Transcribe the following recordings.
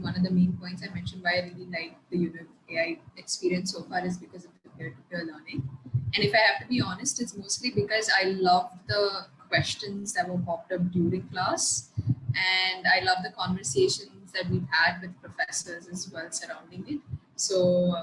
think one of the main points I mentioned why I really like the AI experience so far is because of the peer-to-peer learning. And if I have to be honest, it's mostly because I love the questions that were popped up during class, and I love the conversations that we've had with professors as well surrounding it. So,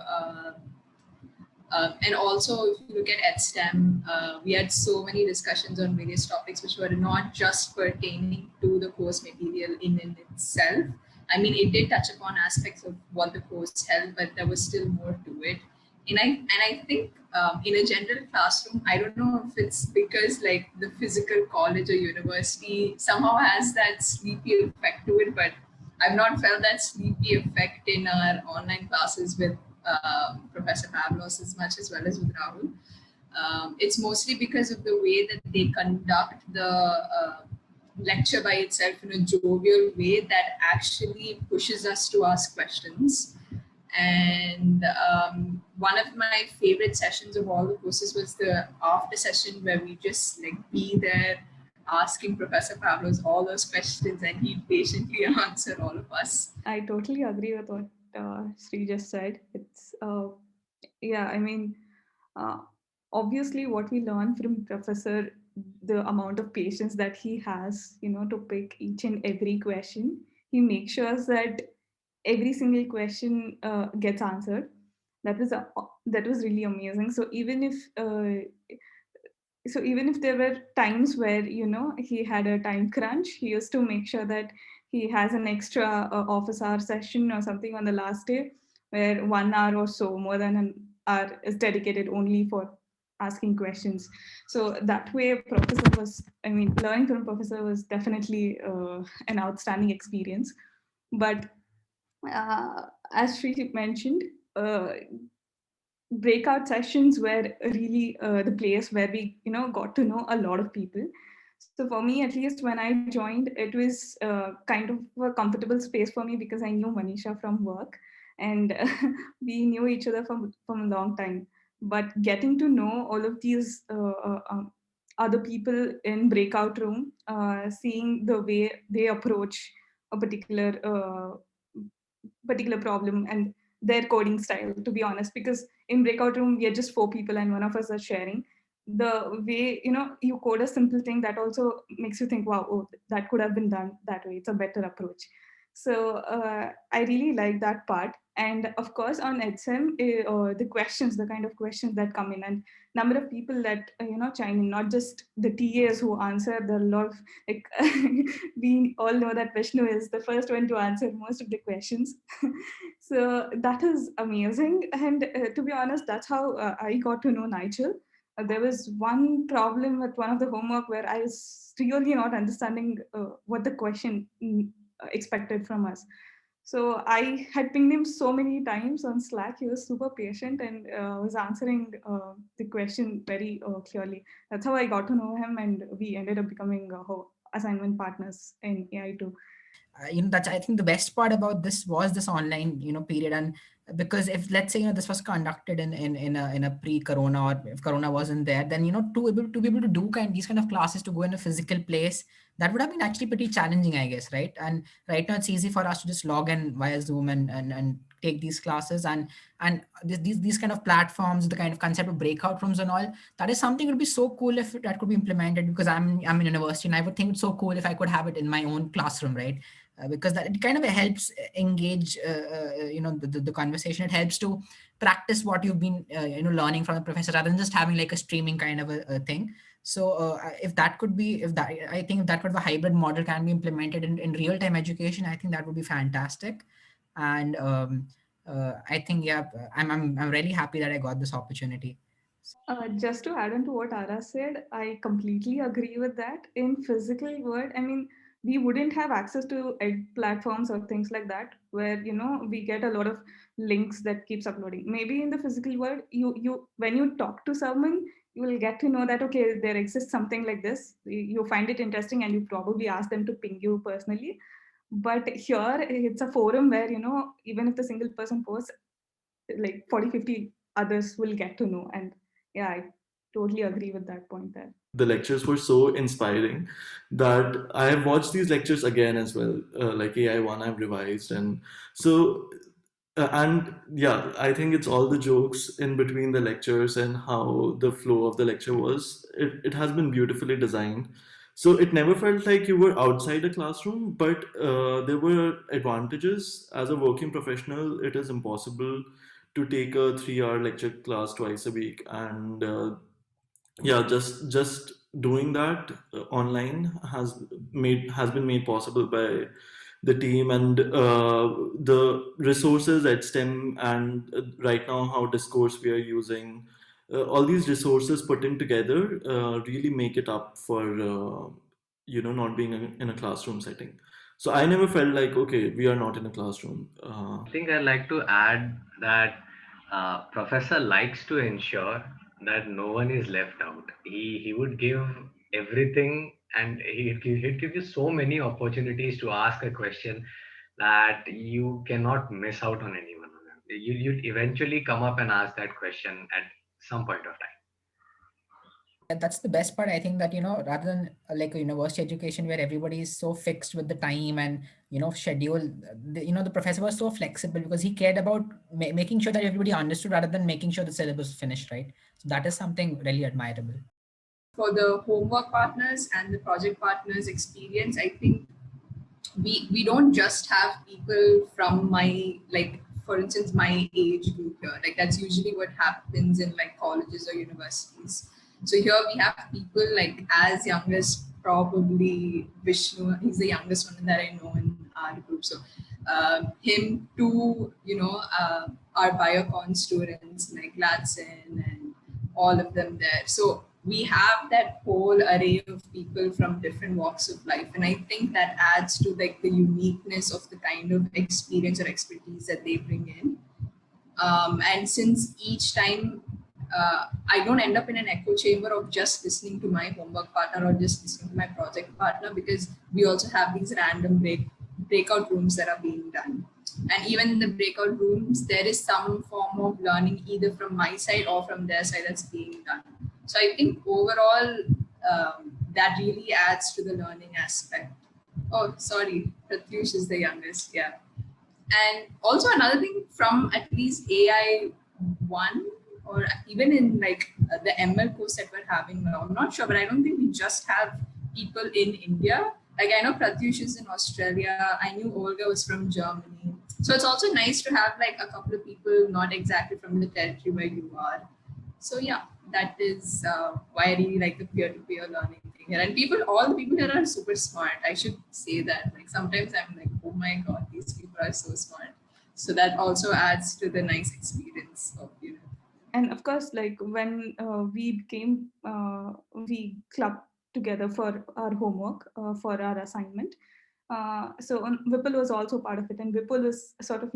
and also, if you look at EdSTEM, we had so many discussions on various topics which were not just pertaining to the course material in itself. I mean, it did touch upon aspects of what the course held, but there was still more to it. And I think in a general classroom, I don't know if it's because like the physical college or university somehow has that sleepy effect to it, but I've not felt that sleepy effect in our online classes with Professor Pavlos as much as well as with Rahul. It's mostly because of the way that they conduct the lecture by itself in a jovial way that actually pushes us to ask questions. And one of my favorite sessions of all the courses was the after session where we just like be there asking Professor Pavlos all those questions and he patiently answer all of us. I totally agree with what Sri just said. It's yeah, I mean, uh, obviously, what we learn from Professor, the amount of patience that he has, to pick each and every question. He makes sure that every single question gets answered. That was really amazing. So even if there were times where he had a time crunch, he used to make sure that he has an extra office hour session or something on the last day, where 1 hour or so, more than an hour, is dedicated only for asking questions. So that way, learning from professor was definitely an outstanding experience. But as Sri mentioned, uh, breakout sessions were really the place where we got to know a lot of people. So for me, at least, when I joined, it was kind of a comfortable space for me because I knew Manisha from work, and we knew each other from a long time. But getting to know all of these other people in breakout room, seeing the way they approach a particular problem and their coding style, to be honest, because in breakout room we are just four people and one of us are sharing. The way you code a simple thing, that also makes you think, wow, oh, that could have been done that way, it's a better approach. So I really like that part. And of course on HM, the questions, the kind of questions that come in, and number of people that chime in, not just the TAs who answer. There are a lot of, like, we all know that Vishnu is the first one to answer most of the questions. So that is amazing. And to be honest, that's how I got to know Nigel. There was one problem with one of the homework where I was really not understanding what the question expected from us. So I had pinged him so many times on Slack. He was super patient and was answering the question very clearly. That's how I got to know him, and we ended up becoming assignment partners in AI2. That's, I think, the best part about this was this online period. And because if, let's say, this was conducted in a pre-corona, or if corona wasn't there, then to be able to do these kind of classes, to go in a physical place, that would have been actually pretty challenging, I guess, right? And right now it's easy for us to just log in via Zoom and take these classes. And these kind of platforms, the kind of concept of breakout rooms and all, that is something would be so cool if that could be implemented, because I'm in university, and I would think it's so cool if I could have it in my own classroom, right? Because that it kind of helps engage the conversation. It helps to practice what you've been learning from the professor, rather than just having like a streaming kind of a thing. So if that could be, if that I think if that kind of a hybrid model can be implemented in real-time education, I think that would be fantastic. And I think, yeah, I'm really happy that I got this opportunity. Just to add on to what Ara said, I completely agree with that. In physical world, I mean, we wouldn't have access to ed platforms or things like that, where we get a lot of links that keeps uploading. Maybe in the physical world, you when you talk to someone, you will get to know that, okay, there exists something like this. You find it interesting, and you probably ask them to ping you personally. But here, it's a forum where even if the single person posts, like 40, 50 others will get to know. And yeah, totally agree with that point there. The lectures were so inspiring that I have watched these lectures again as well. Like AI1, I've revised, and so and yeah, I think it's all the jokes in between the lectures and how the flow of the lecture was. It has been beautifully designed. So it never felt like you were outside a classroom, but there were advantages. As a working professional, it is impossible to take a 3 hour lecture class twice a week, and yeah, just doing that online has been made possible by the team and the resources at STEM, and right now how discourse we are using. All these resources put in together really make it up for not being in a classroom setting. So I never felt like, okay, we are not in a classroom. I think I'd like to add that professor likes to ensure that no one is left out. He would give everything, and he'd give you so many opportunities to ask a question that you cannot miss out on any one of them. You'd eventually come up and ask that question at some point of time. And that's the best part. I think that, rather than like a university education where everybody is so fixed with the time and, schedule, the professor was so flexible because he cared about making sure that everybody understood rather than making sure the syllabus was finished, right? So that is something really admirable. For the homework partners and the project partners experience, I think we don't just have people from my, like, for instance, my age group here. Like, that's usually what happens in like colleges or universities. So here we have people like as young as probably Vishnu. He's the youngest one that I know in our group. So him to, our biocon students like Gladson and all of them there. So we have that whole array of people from different walks of life. And I think that adds to like the uniqueness of the kind of experience or expertise that they bring in. And since each time I don't end up in an echo chamber of just listening to my homework partner or just listening to my project partner, because we also have these random breakout rooms that are being done. And even in the breakout rooms, there is some form of learning either from my side or from their side that's being done. So I think overall, that really adds to the learning aspect. Oh, sorry, Pratyush is the youngest, yeah. And also another thing from at least AI1, or even in like the ML course that we're having now, I'm not sure, but I don't think we just have people in India. Like I know Pratyush is in Australia. I knew Olga was from Germany. So it's also nice to have like a couple of people not exactly from the territory where you are. So yeah, that is why I really like the peer-to-peer learning thing here. And all the people here are super smart. I should say that. Like sometimes I'm like, oh my God, these people are so smart. So that also adds to the nice experience of, And of course, like when we clubbed together for our homework, for our assignment. So Vipul was also part of it, and Vipul was sort of,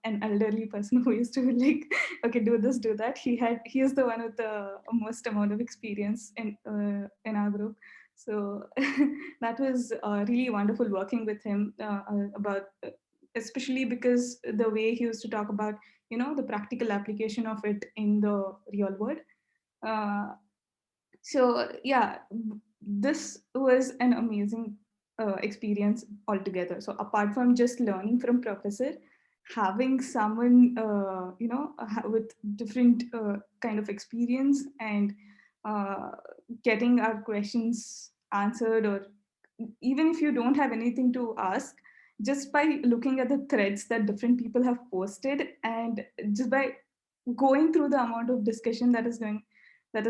an elderly person who used to like, okay, do this, do that. He is the one with the most amount of experience in our group. So that was really wonderful working with him about, especially because the way he used to talk about, the practical application of it in the real world. So yeah, this was an amazing experience altogether. So apart from just learning from professor, having someone with different kind of experience and getting our questions answered, or even if you don't have anything to ask, just by looking at the threads that different people have posted, and just by going through the amount of discussion that is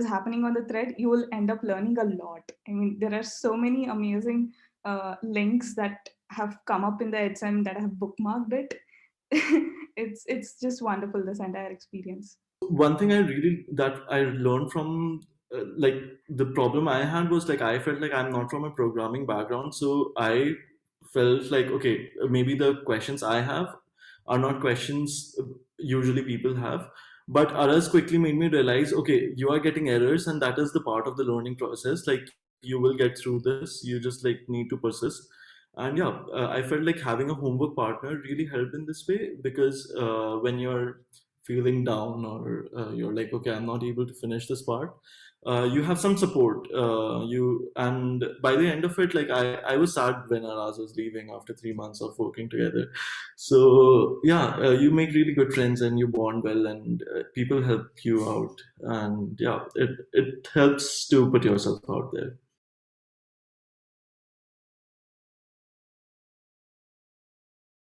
happening on the thread, you will end up learning a lot. I mean, there are so many amazing links that have come up in the HM that I have bookmarked it. It's just wonderful, this entire experience. One thing that I learned from like the problem I had was like I felt like I'm not from a programming background, so I felt like, okay, maybe the questions I have are not questions usually people have. But others quickly made me realize, okay, you are getting errors, and that is the part of the learning process. Like you will get through this. You just like need to persist. And yeah, I felt like having a homework partner really helped in this way, because when you're feeling down, or you're like, okay, I'm not able to finish this part, you have some support. And by the end of it, like I was sad when Araz was leaving after 3 months of working together. So yeah, you make really good friends and you bond well, and people help you out, and yeah, it helps to put yourself out there.